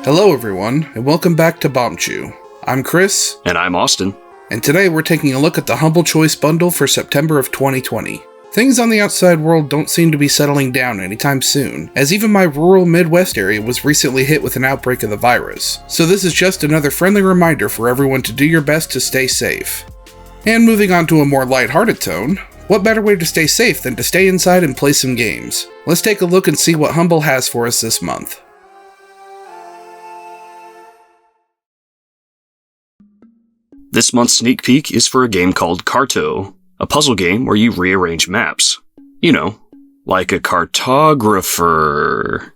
Hello everyone, and welcome back to Bombchu. I'm Chris. And I'm Austin. And today we're taking a look at the Humble Choice bundle for September of 2020. Things on the outside world don't seem to be settling down anytime soon, as even my rural Midwest area was recently hit with an outbreak of the virus. So this is just another friendly reminder for everyone to do your best to stay safe. And moving on to a more lighthearted tone, what better way to stay safe than to stay inside and play some games? Let's take a look and see what Humble has for us this month. This month's sneak peek is for a game called Carto, a puzzle game where you rearrange maps. You know, like a cartographer.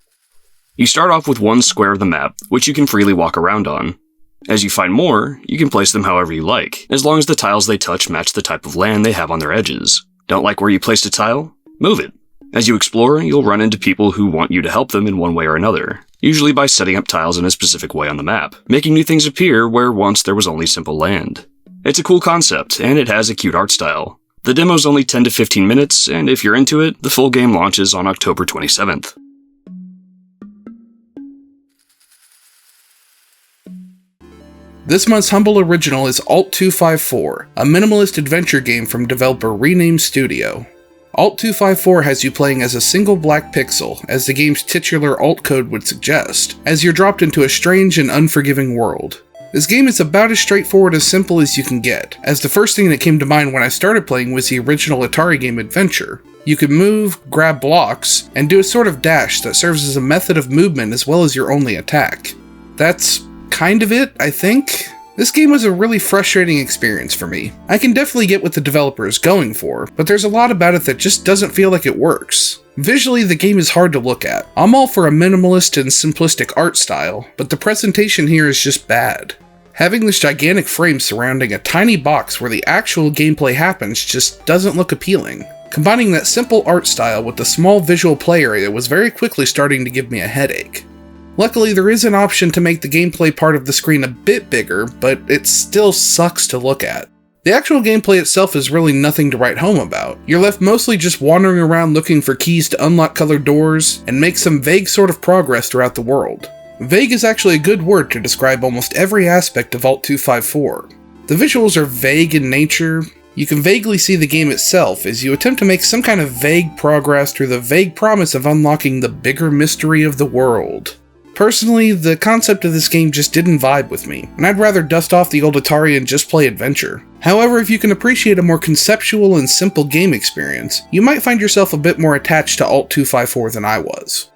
You start off with one square of the map, which you can freely walk around on. As you find more, you can place them however you like, as long as the tiles they touch match the type of land they have on their edges. Don't like where you placed a tile? Move it. As you explore, you'll run into people who want you to help them in one way or another, usually by setting up tiles in a specific way on the map, making new things appear where once there was only simple land. It's a cool concept, and it has a cute art style. The demo's only 10 to 15 minutes, and if you're into it, the full game launches on October 27th. This month's Humble original is Alt 254, a minimalist adventure game from developer Rename Studio. Alt 254 has you playing as a single black pixel, as the game's titular alt code would suggest, as you're dropped into a strange and unforgiving world. This game is about as straightforward as simple as you can get, as the first thing that came to mind when I started playing was the original Atari game Adventure. You can move, grab blocks, and do a sort of dash that serves as a method of movement as well as your only attack. That's kind of it, I think? This game was a really frustrating experience for me. I can definitely get what the developer is going for, but there's a lot about it that just doesn't feel like it works. Visually, the game is hard to look at. I'm all for a minimalist and simplistic art style, but the presentation here is just bad. Having this gigantic frame surrounding a tiny box where the actual gameplay happens just doesn't look appealing. Combining that simple art style with the small visual play area was very quickly starting to give me a headache. Luckily, there is an option to make the gameplay part of the screen a bit bigger, but it still sucks to look at. The actual gameplay itself is really nothing to write home about. You're left mostly just wandering around looking for keys to unlock colored doors, and make some vague sort of progress throughout the world. Vague is actually a good word to describe almost every aspect of Alt 254. The visuals are vague in nature. You can vaguely see the game itself as you attempt to make some kind of vague progress through the vague promise of unlocking the bigger mystery of the world. Personally, the concept of this game just didn't vibe with me, and I'd rather dust off the old Atari and just play Adventure. However, if you can appreciate a more conceptual and simple game experience, you might find yourself a bit more attached to Alt 254 than I was.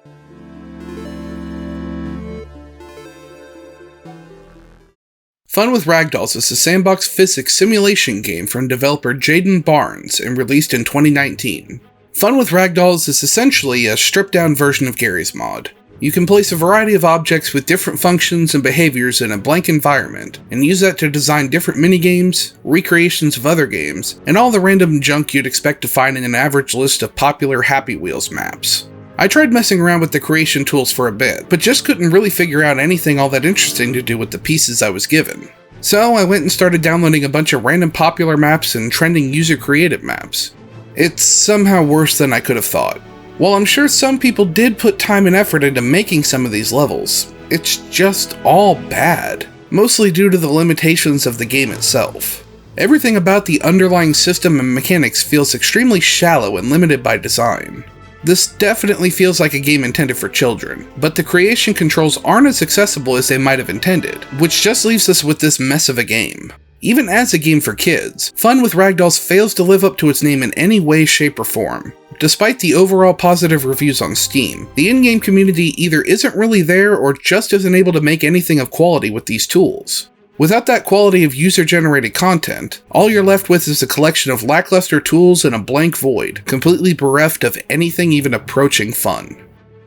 Fun with Ragdolls is a sandbox physics simulation game from developer Jaden Barnes and released in 2019. Fun with Ragdolls is essentially a stripped-down version of Garry's Mod. You can place a variety of objects with different functions and behaviors in a blank environment, and use that to design different minigames, recreations of other games, and all the random junk you'd expect to find in an average list of popular Happy Wheels maps. I tried messing around with the creation tools for a bit, but just couldn't really figure out anything all that interesting to do with the pieces I was given. So I went and started downloading a bunch of random popular maps and trending user-created maps. It's somehow worse than I could have thought. While I'm sure some people did put time and effort into making some of these levels, it's just all bad, mostly due to the limitations of the game itself. Everything about the underlying system and mechanics feels extremely shallow and limited by design. This definitely feels like a game intended for children, but the creation controls aren't as accessible as they might have intended, which just leaves us with this mess of a game. Even as a game for kids, Fun with Ragdolls fails to live up to its name in any way, shape, or form. Despite the overall positive reviews on Steam, the in-game community either isn't really there or just isn't able to make anything of quality with these tools. Without that quality of user-generated content, all you're left with is a collection of lackluster tools and a blank void, completely bereft of anything even approaching fun.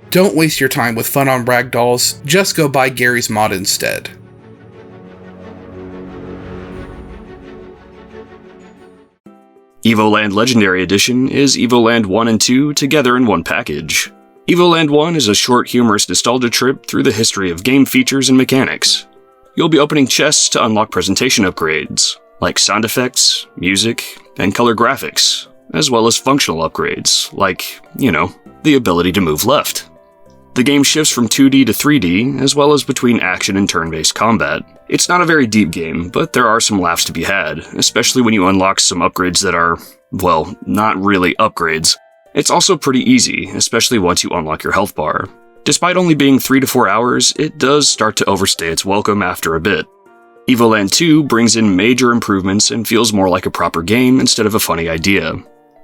Don't waste your time with Fun on Ragdolls, just go buy Garry's Mod instead. Evoland Legendary Edition is Evoland 1 and 2 together in one package. Evoland 1 is a short, humorous nostalgia trip through the history of game features and mechanics. You'll be opening chests to unlock presentation upgrades, like sound effects, music, and color graphics, as well as functional upgrades, like, the ability to move left. The game shifts from 2D to 3D, as well as between action and turn-based combat. It's not a very deep game, but there are some laughs to be had, especially when you unlock some upgrades that are, well, not really upgrades. It's also pretty easy, especially once you unlock your health bar. Despite only being 3 to 4 hours, it does start to overstay its welcome after a bit. Evoland 2 brings in major improvements and feels more like a proper game instead of a funny idea.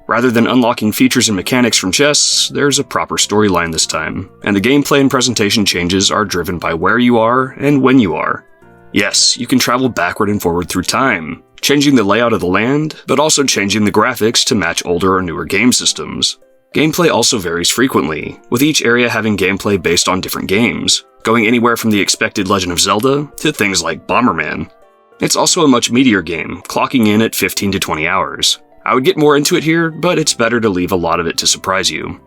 Rather than unlocking features and mechanics from chests, there's a proper storyline this time, and the gameplay and presentation changes are driven by where you are and when you are. Yes, you can travel backward and forward through time, changing the layout of the land, but also changing the graphics to match older or newer game systems. Gameplay also varies frequently, with each area having gameplay based on different games, going anywhere from the expected Legend of Zelda to things like Bomberman. It's also a much meatier game, clocking in at 15 to 20 hours. I would get more into it here, but it's better to leave a lot of it to surprise you.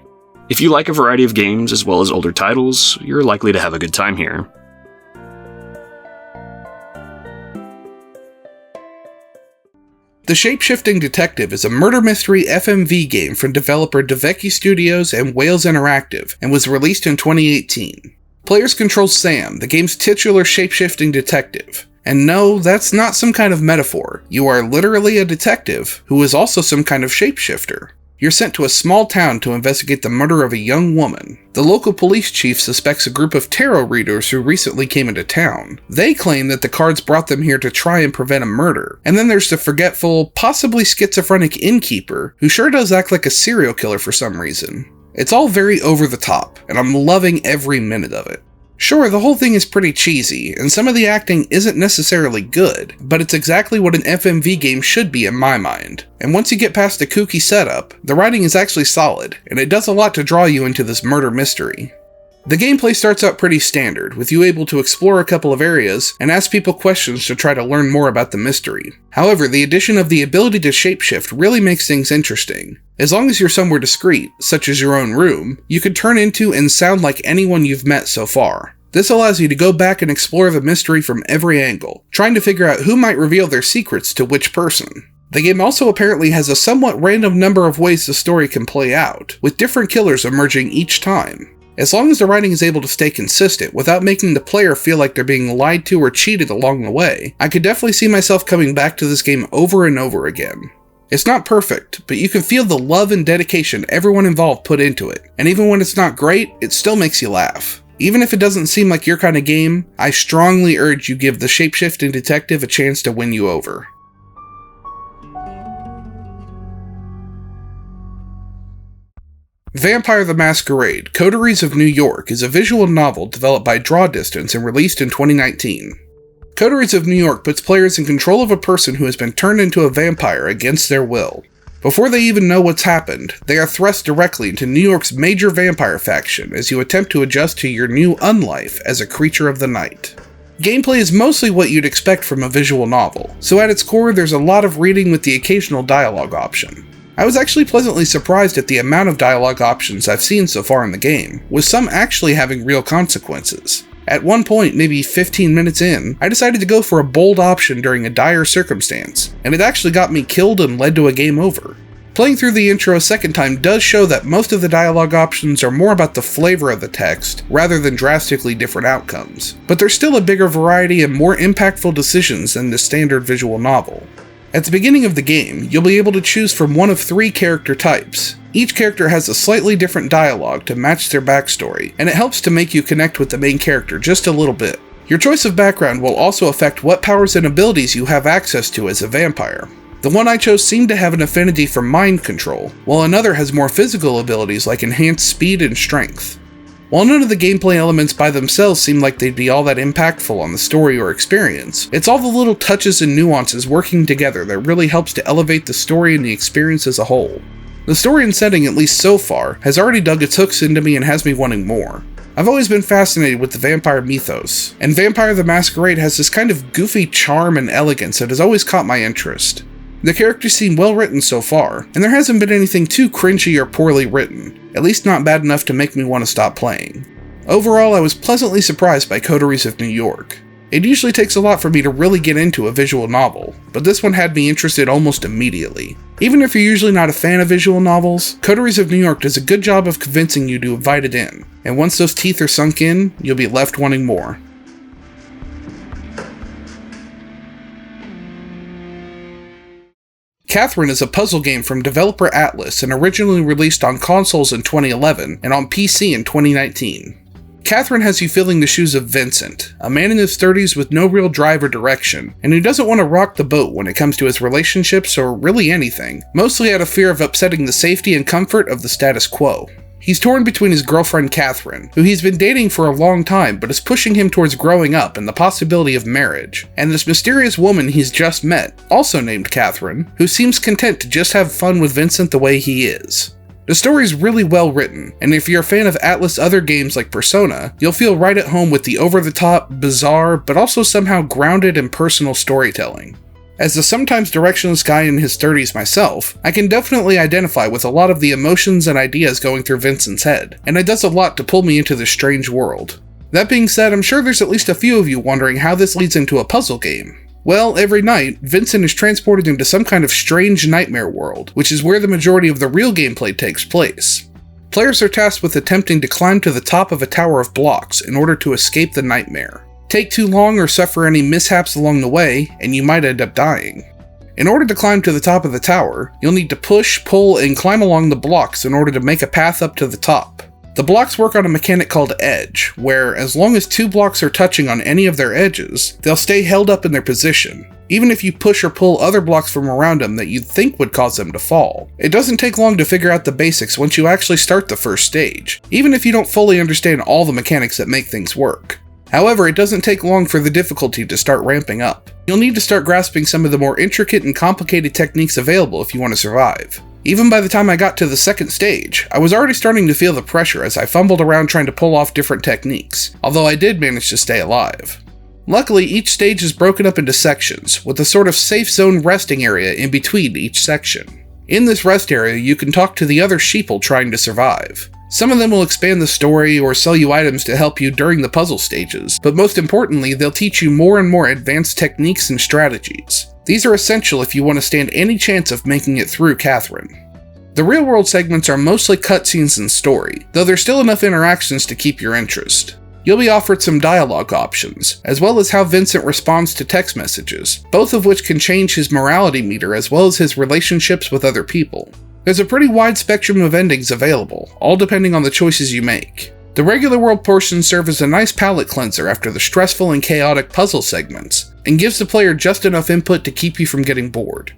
If you like a variety of games as well as older titles, you're likely to have a good time here. The Shapeshifting Detective is a murder mystery FMV game from developer Deveki Studios and Wales Interactive, and was released in 2018. Players control Sam, the game's titular shapeshifting detective. And no, that's not some kind of metaphor. You are literally a detective, who is also some kind of shapeshifter. You're sent to a small town to investigate the murder of a young woman. The local police chief suspects a group of tarot readers who recently came into town. They claim that the cards brought them here to try and prevent a murder. And then there's the forgetful, possibly schizophrenic innkeeper, who sure does act like a serial killer for some reason. It's all very over the top, and I'm loving every minute of it. Sure, the whole thing is pretty cheesy, and some of the acting isn't necessarily good, but it's exactly what an FMV game should be in my mind. And once you get past the kooky setup, the writing is actually solid, and it does a lot to draw you into this murder mystery. The gameplay starts out pretty standard, with you able to explore a couple of areas and ask people questions to try to learn more about the mystery. However, the addition of the ability to shapeshift really makes things interesting. As long as you're somewhere discreet, such as your own room, you can turn into and sound like anyone you've met so far. This allows you to go back and explore the mystery from every angle, trying to figure out who might reveal their secrets to which person. The game also apparently has a somewhat random number of ways the story can play out, with different killers emerging each time. As long as the writing is able to stay consistent without making the player feel like they're being lied to or cheated along the way, I could definitely see myself coming back to this game over and over again. It's not perfect, but you can feel the love and dedication everyone involved put into it, and even when it's not great, it still makes you laugh. Even if it doesn't seem like your kind of game, I strongly urge you give the Shapeshifting Detective a chance to win you over. Vampire the Masquerade, Coteries of New York is a visual novel developed by Draw Distance and released in 2019. Coteries of New York puts players in control of a person who has been turned into a vampire against their will. Before they even know what's happened, they are thrust directly into New York's major vampire faction as you attempt to adjust to your new unlife as a creature of the night. Gameplay is mostly what you'd expect from a visual novel, so at its core there's a lot of reading with the occasional dialogue option. I was actually pleasantly surprised at the amount of dialogue options I've seen so far in the game, with some actually having real consequences. At one point, maybe 15 minutes in, I decided to go for a bold option during a dire circumstance, and it actually got me killed and led to a game over. Playing through the intro a second time does show that most of the dialogue options are more about the flavor of the text, rather than drastically different outcomes, but there's still a bigger variety and more impactful decisions than the standard visual novel. At the beginning of the game, you'll be able to choose from one of 3 character types. Each character has a slightly different dialogue to match their backstory, and it helps to make you connect with the main character just a little bit. Your choice of background will also affect what powers and abilities you have access to as a vampire. The one I chose seemed to have an affinity for mind control, while another has more physical abilities like enhanced speed and strength. While none of the gameplay elements by themselves seem like they'd be all that impactful on the story or experience, it's all the little touches and nuances working together that really helps to elevate the story and the experience as a whole. The story and setting, at least so far, has already dug its hooks into me and has me wanting more. I've always been fascinated with the vampire mythos, and Vampire the Masquerade has this kind of goofy charm and elegance that has always caught my interest. The characters seem well written so far, and there hasn't been anything too cringy or poorly written, at least not bad enough to make me want to stop playing. Overall, I was pleasantly surprised by Coteries of New York. It usually takes a lot for me to really get into a visual novel, but this one had me interested almost immediately. Even if you're usually not a fan of visual novels, Coteries of New York does a good job of convincing you to invite it in, and once those teeth are sunk in, you'll be left wanting more. Catherine is a puzzle game from developer Atlas and originally released on consoles in 2011 and on PC in 2019. Catherine has you filling the shoes of Vincent, a man in his 30s with no real drive or direction, and who doesn't want to rock the boat when it comes to his relationships or really anything, mostly out of fear of upsetting the safety and comfort of the status quo. He's torn between his girlfriend Catherine, who he's been dating for a long time but is pushing him towards growing up and the possibility of marriage, and this mysterious woman he's just met, also named Catherine, who seems content to just have fun with Vincent the way he is. The story's really well written, and if you're a fan of Atlas' other games like Persona, you'll feel right at home with the over-the-top, bizarre, but also somehow grounded and personal storytelling. As a sometimes directionless guy in his 30s myself, I can definitely identify with a lot of the emotions and ideas going through Vincent's head, and it does a lot to pull me into this strange world. That being said, I'm sure there's at least a few of you wondering how this leads into a puzzle game. Well, every night, Vincent is transported into some kind of strange nightmare world, which is where the majority of the real gameplay takes place. Players are tasked with attempting to climb to the top of a tower of blocks in order to escape the nightmare. Take too long or suffer any mishaps along the way, and you might end up dying. In order to climb to the top of the tower, you'll need to push, pull, and climb along the blocks in order to make a path up to the top. The blocks work on a mechanic called edge, where as long as two blocks are touching on any of their edges, they'll stay held up in their position, even if you push or pull other blocks from around them that you'd think would cause them to fall. It doesn't take long to figure out the basics once you actually start the first stage, even if you don't fully understand all the mechanics that make things work. However, it doesn't take long for the difficulty to start ramping up. You'll need to start grasping some of the more intricate and complicated techniques available if you want to survive. Even by the time I got to the second stage, I was already starting to feel the pressure as I fumbled around trying to pull off different techniques, although I did manage to stay alive. Luckily, each stage is broken up into sections, with a sort of safe zone resting area in between each section. In this rest area, you can talk to the other sheeple trying to survive. Some of them will expand the story or sell you items to help you during the puzzle stages, but most importantly, they'll teach you more and more advanced techniques and strategies. These are essential if you want to stand any chance of making it through Catherine. The real-world segments are mostly cutscenes and story, though there's still enough interactions to keep your interest. You'll be offered some dialogue options, as well as how Vincent responds to text messages, both of which can change his morality meter as well as his relationships with other people. There's a pretty wide spectrum of endings available, all depending on the choices you make. The regular world portions serve as a nice palate cleanser after the stressful and chaotic puzzle segments, and gives the player just enough input to keep you from getting bored.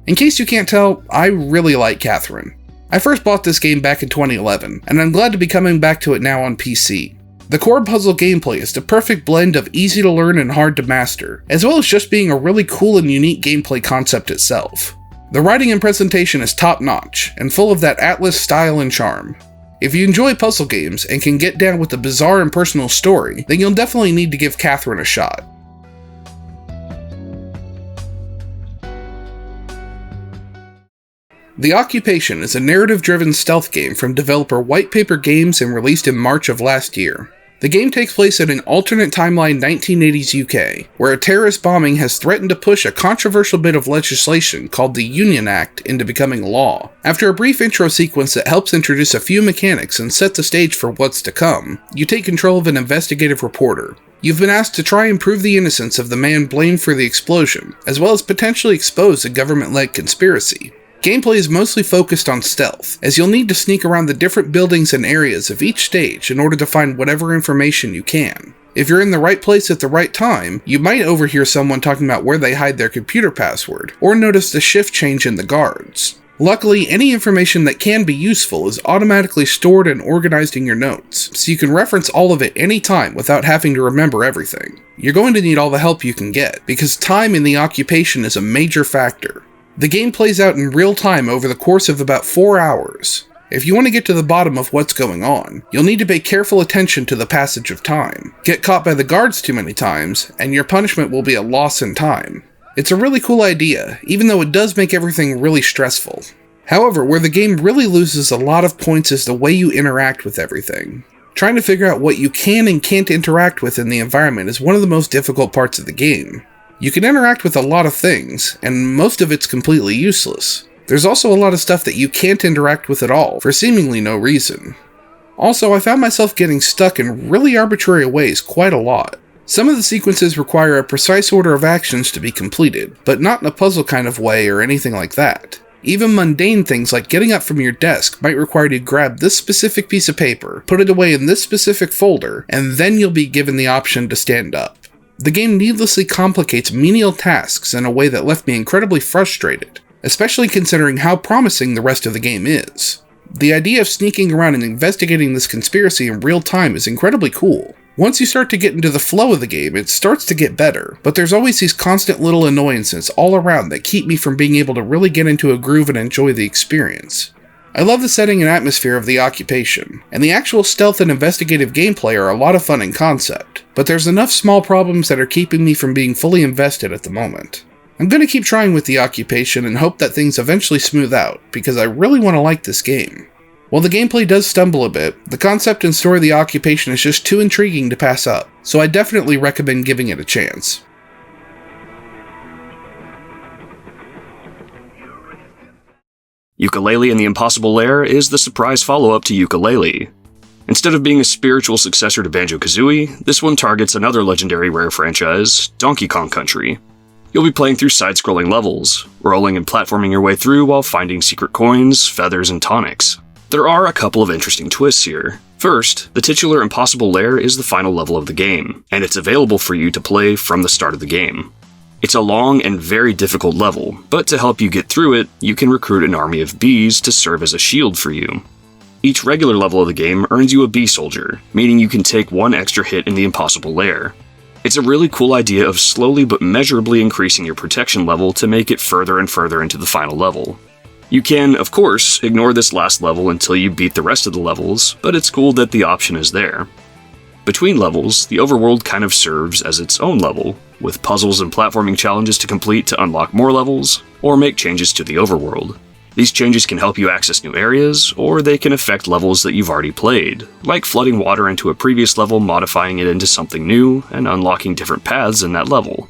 In case you can't tell, I really like Catherine. I first bought this game back in 2011, and I'm glad to be coming back to it now on PC. The core puzzle gameplay is the perfect blend of easy to learn and hard to master, as well as just being a really cool and unique gameplay concept itself. The writing and presentation is top-notch, and full of that Atlas style and charm. If you enjoy puzzle games and can get down with the bizarre and personal story, then you'll definitely need to give Catherine a shot. The Occupation is a narrative-driven stealth game from developer White Paper Games and released in March of last year. The game takes place in an alternate timeline 1980s UK, where a terrorist bombing has threatened to push a controversial bit of legislation called the Union Act into becoming law. After a brief intro sequence that helps introduce a few mechanics and set the stage for what's to come, you take control of an investigative reporter. You've been asked to try and prove the innocence of the man blamed for the explosion, as well as potentially expose a government-led conspiracy. Gameplay is mostly focused on stealth, as you'll need to sneak around the different buildings and areas of each stage in order to find whatever information you can. If you're in the right place at the right time, you might overhear someone talking about where they hide their computer password, or notice the shift change in the guards. Luckily, any information that can be useful is automatically stored and organized in your notes, so you can reference all of it anytime without having to remember everything. You're going to need all the help you can get, because time in the Occupation is a major factor. The game plays out in real time over the course of about 4 hours. If you want to get to the bottom of what's going on, you'll need to pay careful attention to the passage of time. Get caught by the guards too many times, and your punishment will be a loss in time. It's a really cool idea, even though it does make everything really stressful. However, where the game really loses a lot of points is the way you interact with everything. Trying to figure out what you can and can't interact with in the environment is one of the most difficult parts of the game. You can interact with a lot of things, and most of it's completely useless. There's also a lot of stuff that you can't interact with at all, for seemingly no reason. Also, I found myself getting stuck in really arbitrary ways quite a lot. Some of the sequences require a precise order of actions to be completed, but not in a puzzle kind of way or anything like that. Even mundane things like getting up from your desk might require you to grab this specific piece of paper, put it away in this specific folder, and then you'll be given the option to stand up. The game needlessly complicates menial tasks in a way that left me incredibly frustrated, especially considering how promising the rest of the game is. The idea of sneaking around and investigating this conspiracy in real time is incredibly cool. Once you start to get into the flow of the game, it starts to get better, but there's always these constant little annoyances all around that keep me from being able to really get into a groove and enjoy the experience. I love the setting and atmosphere of the occupation, and the actual stealth and investigative gameplay are a lot of fun in concept, but there's enough small problems that are keeping me from being fully invested at the moment. I'm going to keep trying with the occupation and hope that things eventually smooth out, because I really want to like this game. While the gameplay does stumble a bit, the concept and story of the occupation is just too intriguing to pass up, so I definitely recommend giving it a chance. Yooka-Laylee and the Impossible Lair is the surprise follow-up to Yooka-Laylee. Instead of being a spiritual successor to Banjo-Kazooie, this one targets another legendary Rare franchise, Donkey Kong Country. You'll be playing through side-scrolling levels, rolling and platforming your way through while finding secret coins, feathers, and tonics. There are a couple of interesting twists here. First, the titular Impossible Lair is the final level of the game, and it's available for you to play from the start of the game. It's a long and very difficult level, but to help you get through it, you can recruit an army of bees to serve as a shield for you. Each regular level of the game earns you a bee soldier, meaning you can take one extra hit in the Impossible Lair. It's a really cool idea of slowly but measurably increasing your protection level to make it further and further into the final level. You can, of course, ignore this last level until you beat the rest of the levels, but it's cool that the option is there. Between levels, the overworld kind of serves as its own level, with puzzles and platforming challenges to complete to unlock more levels, or make changes to the overworld. These changes can help you access new areas, or they can affect levels that you've already played, like flooding water into a previous level, modifying it into something new, and unlocking different paths in that level.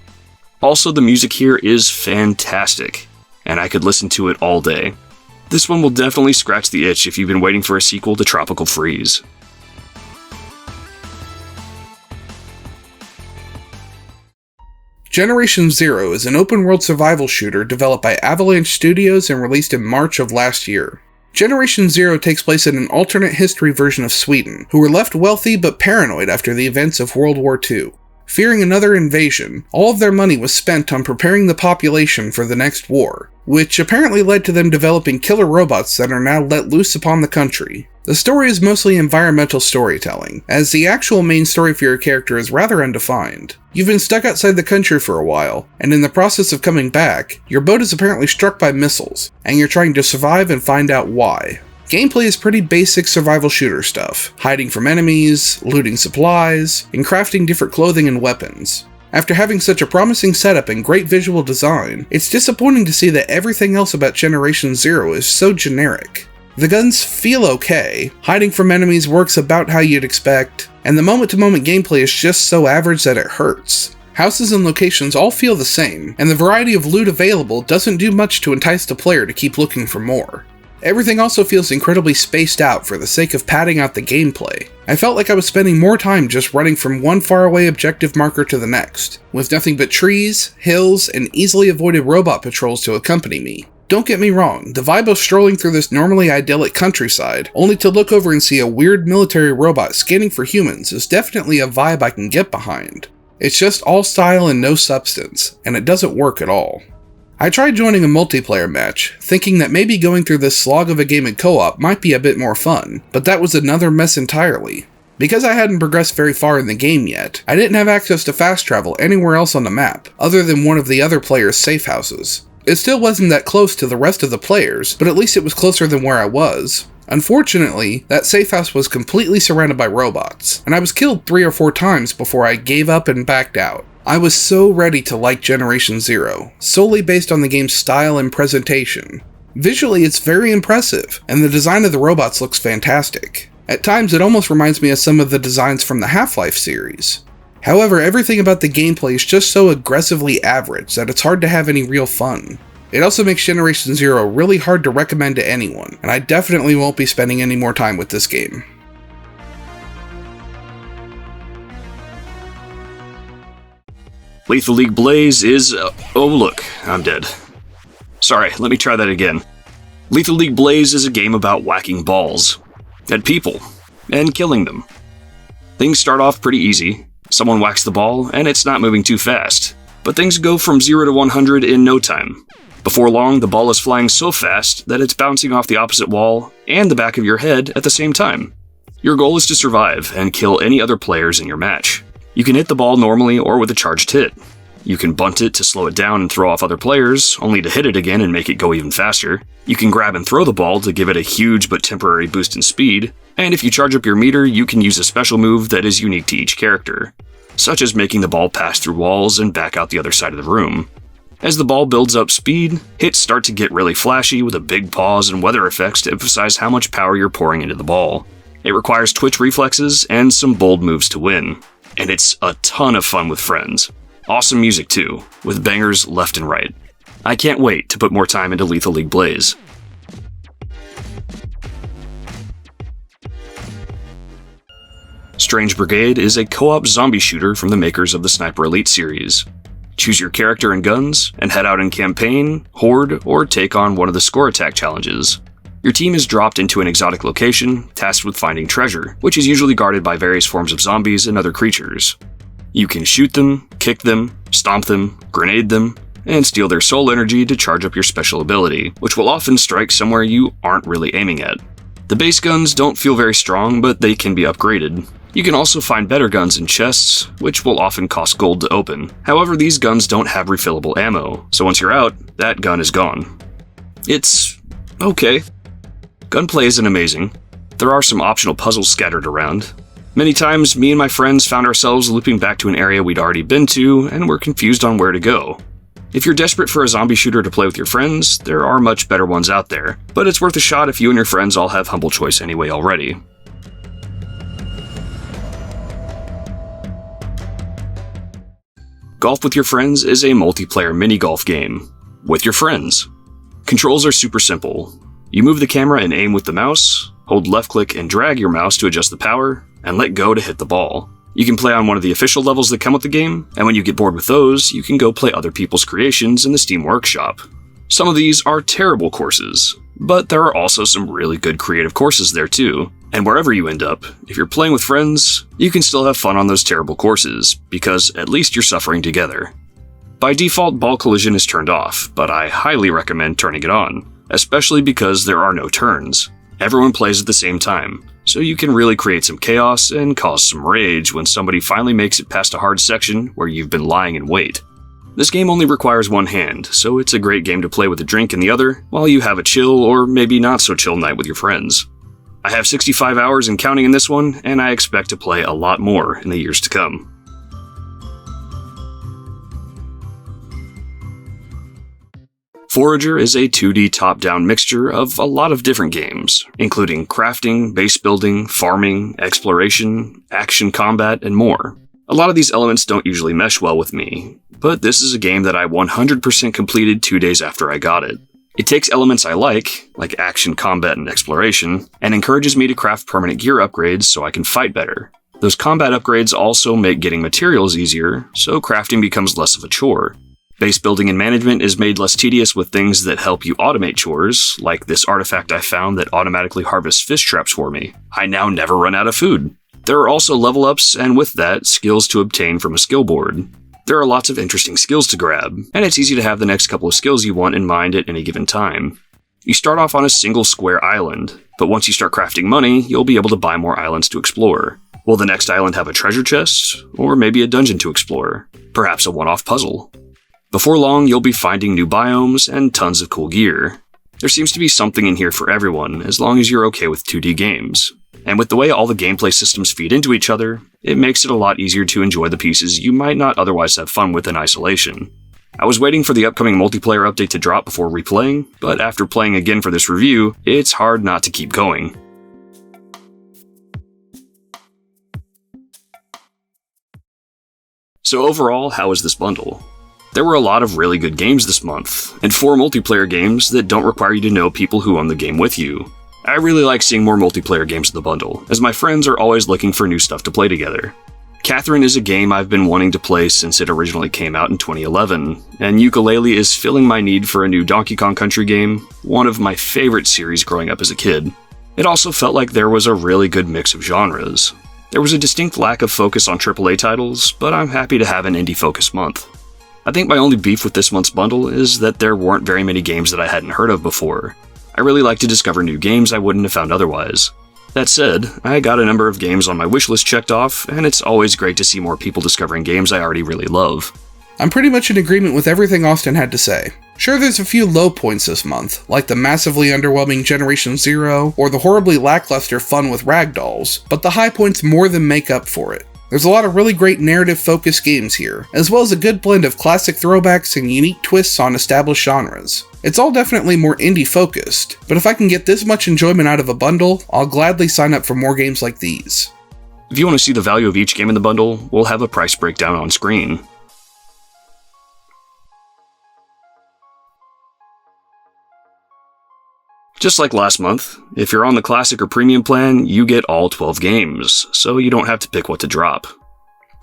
Also, the music here is fantastic, and I could listen to it all day. This one will definitely scratch the itch if you've been waiting for a sequel to Tropical Freeze. Generation Zero is an open-world survival shooter developed by Avalanche Studios and released in March of last year. Generation Zero takes place in an alternate history version of Sweden, who were left wealthy but paranoid after the events of World War II. Fearing another invasion, all of their money was spent on preparing the population for the next war, which apparently led to them developing killer robots that are now let loose upon the country. The story is mostly environmental storytelling, as the actual main story for your character is rather undefined. You've been stuck outside the country for a while, and in the process of coming back, your boat is apparently struck by missiles, and you're trying to survive and find out why. Gameplay is pretty basic survival shooter stuff, hiding from enemies, looting supplies, and crafting different clothing and weapons. After having such a promising setup and great visual design, it's disappointing to see that everything else about Generation Zero is so generic. The guns feel okay, hiding from enemies works about how you'd expect, and the moment-to-moment gameplay is just so average that it hurts. Houses and locations all feel the same, and the variety of loot available doesn't do much to entice the player to keep looking for more. Everything also feels incredibly spaced out for the sake of padding out the gameplay. I felt like I was spending more time just running from one faraway objective marker to the next, with nothing but trees, hills, and easily avoided robot patrols to accompany me. Don't get me wrong, the vibe of strolling through this normally idyllic countryside, only to look over and see a weird military robot scanning for humans is definitely a vibe I can get behind. It's just all style and no substance, and it doesn't work at all. I tried joining a multiplayer match, thinking that maybe going through this slog of a game in co-op might be a bit more fun, but that was another mess entirely. Because I hadn't progressed very far in the game yet, I didn't have access to fast travel anywhere else on the map, other than one of the other players' safe houses. It still wasn't that close to the rest of the players, but at least it was closer than where I was. Unfortunately, that safe house was completely surrounded by robots, and I was killed 3 or 4 times before I gave up and backed out. I was so ready to like Generation Zero, solely based on the game's style and presentation. Visually, it's very impressive, and the design of the robots looks fantastic. At times, it almost reminds me of some of the designs from the Half-Life series. However, everything about the gameplay is just so aggressively average that it's hard to have any real fun. It also makes Generation Zero really hard to recommend to anyone, and I definitely won't be spending any more time with this game. Lethal League Blaze is... oh look, I'm dead. Sorry, let me try that again. Lethal League Blaze is a game about whacking balls at people and killing them. Things start off pretty easy. Someone whacks the ball and it's not moving too fast, but things go from 0 to 100 in no time. Before long, the ball is flying so fast that it's bouncing off the opposite wall and the back of your head at the same time. Your goal is to survive and kill any other players in your match. You can hit the ball normally or with a charged hit. You can bunt it to slow it down and throw off other players, only to hit it again and make it go even faster. You can grab and throw the ball to give it a huge but temporary boost in speed, and if you charge up your meter, you can use a special move that is unique to each character, such as making the ball pass through walls and back out the other side of the room. As the ball builds up speed, hits start to get really flashy with a big pause and weather effects to emphasize how much power you're pouring into the ball. It requires twitch reflexes and some bold moves to win, and it's a ton of fun with friends. Awesome music too, with bangers left and right. I can't wait to put more time into Lethal League Blaze. Strange Brigade is a co-op zombie shooter from the makers of the Sniper Elite series. Choose your character and guns, and head out in campaign, horde, or take on one of the score attack challenges. Your team is dropped into an exotic location, tasked with finding treasure, which is usually guarded by various forms of zombies and other creatures. You can shoot them, kick them, stomp them, grenade them, and steal their soul energy to charge up your special ability, which will often strike somewhere you aren't really aiming at. The base guns don't feel very strong, but they can be upgraded. You can also find better guns in chests, which will often cost gold to open. However, these guns don't have refillable ammo, so once you're out, that gun is gone. It's okay. Gunplay isn't amazing. There are some optional puzzles scattered around. Many times, me and my friends found ourselves looping back to an area we'd already been to, and were confused on where to go. If you're desperate for a zombie shooter to play with your friends, there are much better ones out there, but it's worth a shot if you and your friends all have Humble Choice anyway already. Golf with Your Friends is a multiplayer mini-golf game. With your friends. Controls are super simple. You move the camera and aim with the mouse, hold left click and drag your mouse to adjust the power, and let go to hit the ball. You can play on one of the official levels that come with the game, and when you get bored with those, you can go play other people's creations in the Steam Workshop. Some of these are terrible courses, but there are also some really good creative courses there too. And wherever you end up, if you're playing with friends, you can still have fun on those terrible courses, because at least you're suffering together. By default, ball collision is turned off, but I highly recommend turning it on, especially because there are no turns. Everyone plays at the same time, so you can really create some chaos and cause some rage when somebody finally makes it past a hard section where you've been lying in wait. This game only requires one hand, so it's a great game to play with a drink in the other, while you have a chill or maybe not so chill night with your friends. I have 65 hours and counting in this one, and I expect to play a lot more in the years to come. Forager is a 2D top-down mixture of a lot of different games, including crafting, base building, farming, exploration, action combat, and more. A lot of these elements don't usually mesh well with me, but this is a game that I 100% completed 2 days after I got it. It takes elements I like action, combat, and exploration, and encourages me to craft permanent gear upgrades so I can fight better. Those combat upgrades also make getting materials easier, so crafting becomes less of a chore. Base building and management is made less tedious with things that help you automate chores, like this artifact I found that automatically harvests fish traps for me. I now never run out of food. There are also level ups, and with that, skills to obtain from a skill board. There are lots of interesting skills to grab, and it's easy to have the next couple of skills you want in mind at any given time. You start off on a single square island, but once you start crafting money, you'll be able to buy more islands to explore. Will the next island have a treasure chest, or maybe a dungeon to explore? Perhaps a one-off puzzle? Before long, you'll be finding new biomes and tons of cool gear. There seems to be something in here for everyone, as long as you're okay with 2D games. And with the way all the gameplay systems feed into each other, it makes it a lot easier to enjoy the pieces you might not otherwise have fun with in isolation. I was waiting for the upcoming multiplayer update to drop before replaying, but after playing again for this review, it's hard not to keep going. So overall, how is this bundle? There were a lot of really good games this month, and 4 multiplayer games that don't require you to know people who own the game with you. I really like seeing more multiplayer games in the bundle, as my friends are always looking for new stuff to play together. Catherine is a game I've been wanting to play since it originally came out in 2011, and Yooka-Laylee is filling my need for a new Donkey Kong Country game, one of my favorite series growing up as a kid. It also felt like there was a really good mix of genres. There was a distinct lack of focus on AAA titles, but I'm happy to have an indie-focused month. I think my only beef with this month's bundle is that there weren't very many games that I hadn't heard of before. I really like to discover new games I wouldn't have found otherwise. That said, I got a number of games on my wishlist checked off, and it's always great to see more people discovering games I already really love. I'm pretty much in agreement with everything Austin had to say. Sure, there's a few low points this month, like the massively underwhelming Generation Zero, or the horribly lackluster fun with Ragdolls, but the high points more than make up for it. There's a lot of really great narrative-focused games here, as well as a good blend of classic throwbacks and unique twists on established genres. It's all definitely more indie-focused, but if I can get this much enjoyment out of a bundle, I'll gladly sign up for more games like these. If you want to see the value of each game in the bundle, we'll have a price breakdown on screen. Just like last month, if you're on the Classic or Premium plan, you get all 12 games, so you don't have to pick what to drop.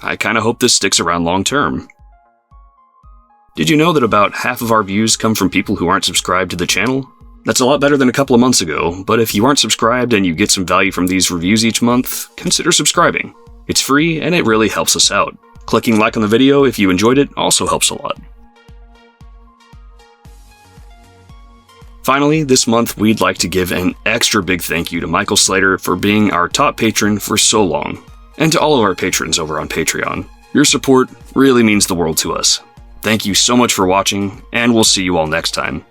I kinda hope this sticks around long term. Did you know that about half of our views come from people who aren't subscribed to the channel? That's a lot better than a couple of months ago, but if you aren't subscribed and you get some value from these reviews each month, consider subscribing. It's free and it really helps us out. Clicking like on the video if you enjoyed it also helps a lot. Finally, this month we'd like to give an extra big thank you to Michael Slater for being our top patron for so long, and to all of our patrons over on Patreon. Your support really means the world to us. Thank you so much for watching, and we'll see you all next time.